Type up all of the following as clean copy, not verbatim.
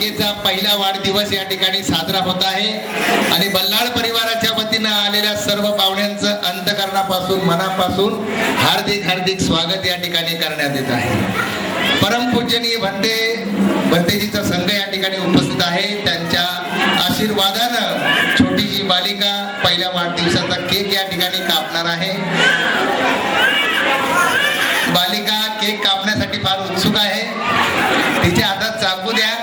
बालिकेचा पहिला वाढदिवस या ठिकाणी साजरा होत आहे आणि बल्लाळ परिवाराच्या वतीनं आलेल्या सर्व पाहुण्यांचं अंतःकरणापासून मनापासून हार्दिक हार्दिक स्वागत या ठिकाणी करण्यात येत आहे. परमपूजनीय भंतेजीचा संघ या ठिकाणी उपस्थित आहे. त्यांच्या आशीर्वादानं छोटीशी बालिका पहिल्या वाढदिवसाचा केक या ठिकाणी कापणार आहे. बालिका केक कापण्यासाठी फार उत्सुक आहे. तिच्या हातात चाकू द्या.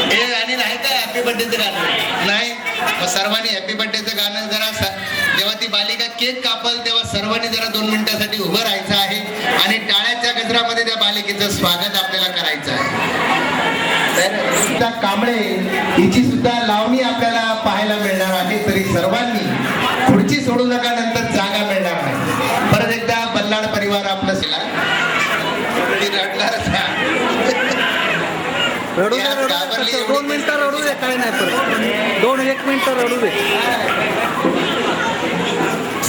आणि नाही का हॅपी बर्थडेचं गाणं नाही, मग सर्वांनी हॅपी बर्थडेचं गाणं जरा जेव्हा ती बालिका केक कापल तेव्हा सर्वांनी जरा 2 मिनिटासाठी उभं राहायचं आहे आणि टाळ्याच्या गजरामध्ये त्या बालिकेचं स्वागत आपल्याला करायचं आहे. सुद्धा कांबळे हिची सुद्धा लावणी आपल्याला पाहायला मिळणार आहे. तरी सर्वांनी खुर्ची सोडू नका, नंतर जागा मिळणार नाही. परत एकदा बल्लाळ परिवार आपलं रडू दे, 2 मिनिटं रडू दे, काय नाही परत 2-1 मिनिटं रडू दे.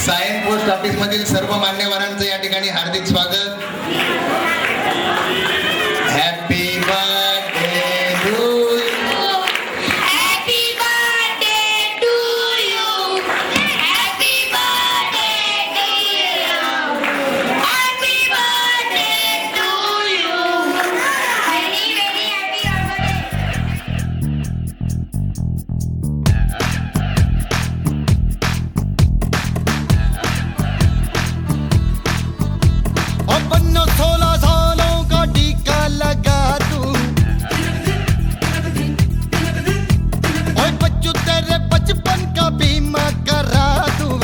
सायन पोस्ट ऑफिस मधील सर्व मान्यवरांचं या ठिकाणी हार्दिक स्वागत. Happy birthday to you. Happy birthday to you. Happy birthday dear. Happy birthday to you. Very very happy अपन 16 सालों का टीका लगा दूं, ओए बच्चू तेरे बचपन का बीमा करा दूं.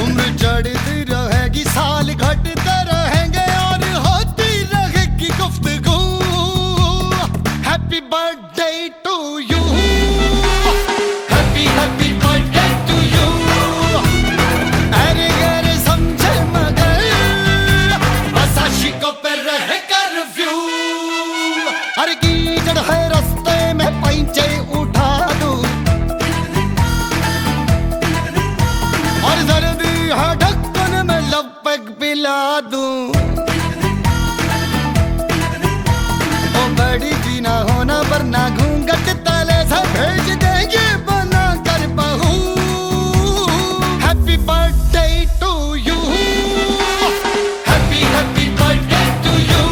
उम्र चढ़ती रहेगी, साल घटते रहेंगे और होती रहेगी गुफ्तगू. Happy birthday to you. Happy happy birthday to you. अरे गरे समझे मगर बस आशिकों पे रहे कर्फ्यू. अरे कीचड़ है रास्ते में पैंचे उठा दूं और सर्दी है ढक्कन में लपक पिला दूं. ओ बड़ी भी ना होना वरना घूंघट तले से भेज देंगे बना कर बहू. Happy birthday to you. Happy happy birthday to you.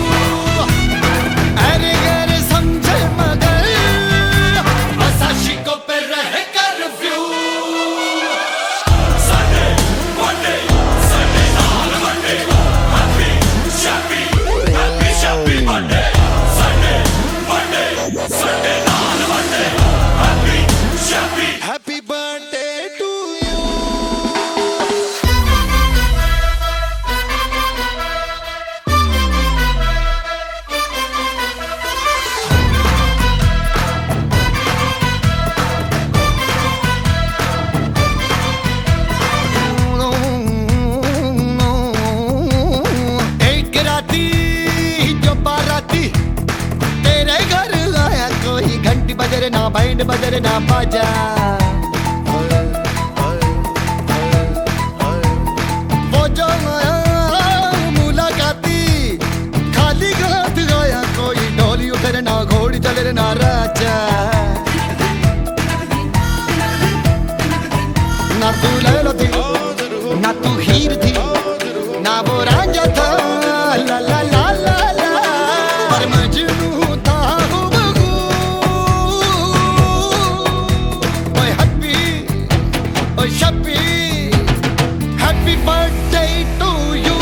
अरे गरे समझे मगर बस आशिकों पे रहे कर्फ्यू. Happy birthday to you. एक राती जो बाराती तेरे घर आया, कोई घंटी बजरे ना बैंड बजरे ना बाजा. वो जो आया मुलाकाती खाली हाथ आया, कोई ढोली उधर ना घोड़ी चले ना राजा. ना तू लैला थी ना तू हीर थी ना वो रांझा था. ला ला ला ला ला पर मजनू था हुबहू. ओए हैप्पी ओए शप्पी. Happy birthday to you.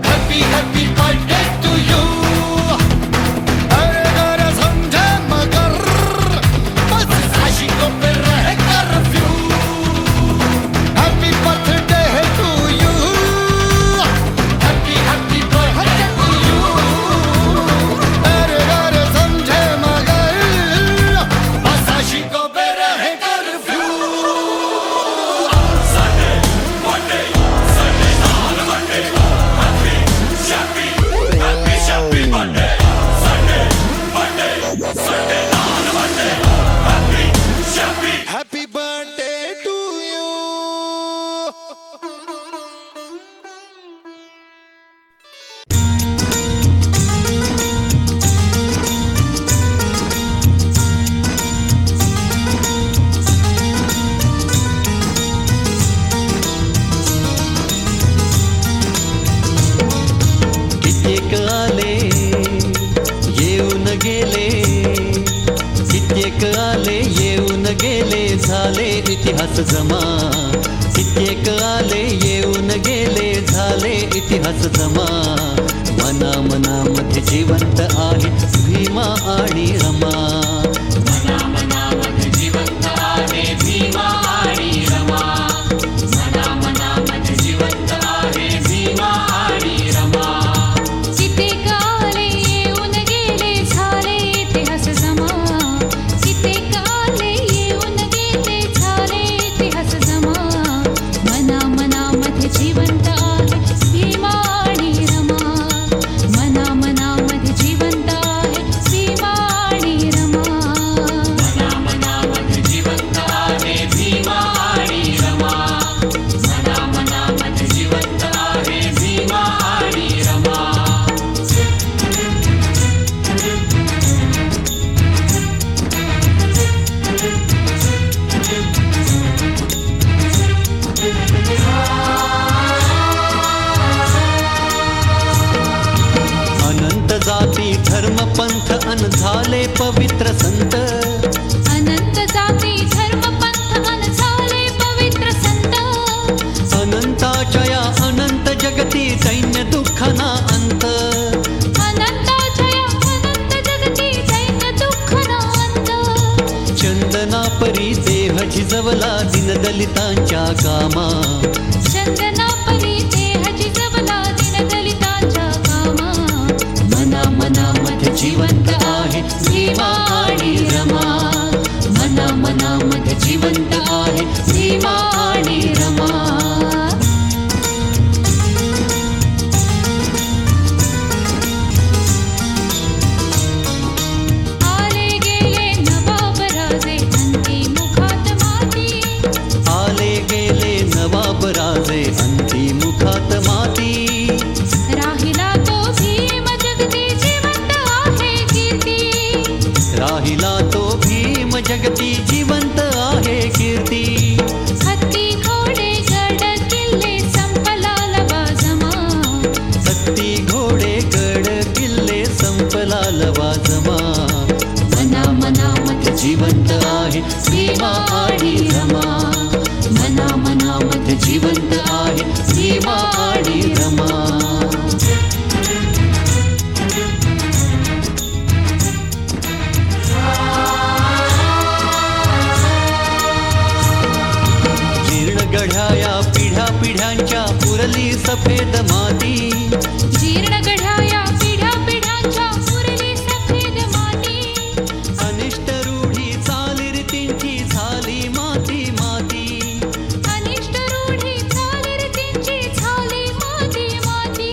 Happy happy birthday to you. अरे गरे समझे मगर बस आशिकों पे रहे curfew. Happy birthday to you. Happy happy birthday to you. अरे गरे समझे मगर बस आशिकों पे रहे कर्फ्यू. इतिहास जमा. कित्येक आले येऊन गेले झाले इतिहास जमा. मना मनामध्ये जिवंत आहे भीमा आणि रमा. मना मनामध्ये जिवंत आहे भीमा आणि रमा. मना मनामध्ये जिवंत आहे भीमा आणि रमा. कित्येक आले येऊन गेले झाले इतिहास जमा. कित्येक आले येऊन गेले झाले इतिहास जमा. मना मनामध्ये जिवंत आहे भीमा आणि रमा. मना मनामध्ये जिवंत आहे भीमा आणि रमा. मना मनामध्ये जिवंत आहे भीमा आणि रमा. मना मनामध्ये जिवंत आहे भीमा आणि रमा. अनंत जाती धर्म पंथ अन झाले पवित्र संत. अनंत जाती धर्म पंथ अन झाले पवित्र संत. अनंताच्या या अनंत जगती दैन्य दुःखाना अंत. अनंताच्या या अनंत जगती दैन्य दुःख न अंत. चंदना परी देह झिजवला दीनदलितांच्या कामा. चंदना परी देह जिजवला दीनदलितांच्या कामा. मना मनामध्ये जिवंत आहे भीमा आणि रमा. मना मनामध्ये जिवंत आहे भीमा आणि रमा. आले गेले नवाब राजे अंती मुखात माती. आले गेले नवाब राजे अंती मुखात माती. राहिला तो भीम जगती जिवंत आहे कीर्ती. राहिला तो भीम जगती जिवंत आहे कीर्ती. हत्ती घोडे गड किल्ले संपला लवा जमा. हत्ती घोडे गड किल्ले संपला लवा जमा. मना मनामध्ये जिवंत आहे भीमा आणि रमा. मना मनामध्ये जिवंत आहे भीमा आणि रमा. जीर्ण गढ्याया पिढ्या पिढ्यांच्या पुरली सफेद माती. जीर्ण गढ्याया पिढ्या पिढ्यांच्या पुरली सफेद माती. अनिष्ट रूढी चालीरीतींची झाली माती माती. अनिष्ट रूढी चालीरीतींची झाली माती माती.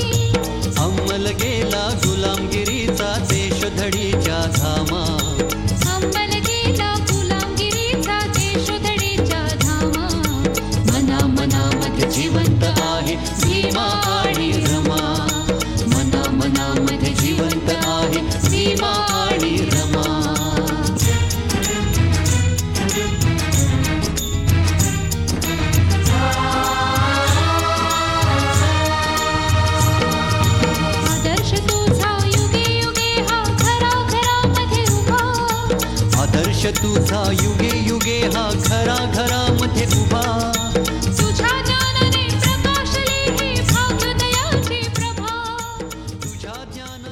अंमल गेला गुलामगिरीचा देशधडीच्या धामा. अंमल गेला गुलामगिरीचा देशोधडीच्या धामा. मना मनामध्ये जिवंत आहे भीमा आणि रमा. मना मनामध्ये जिवंत आहे भीमा आणि रमा. आदर्श तुझा युगे युगे हा घरा घरामध्ये उभा. आदर्श तुझा युगे युगे हा घरा घरामध्ये उभा. तुझ्या ज्ञानाने प्रकाशले हे भाग्योदयाची प्रभा. तुझ्या ज्ञान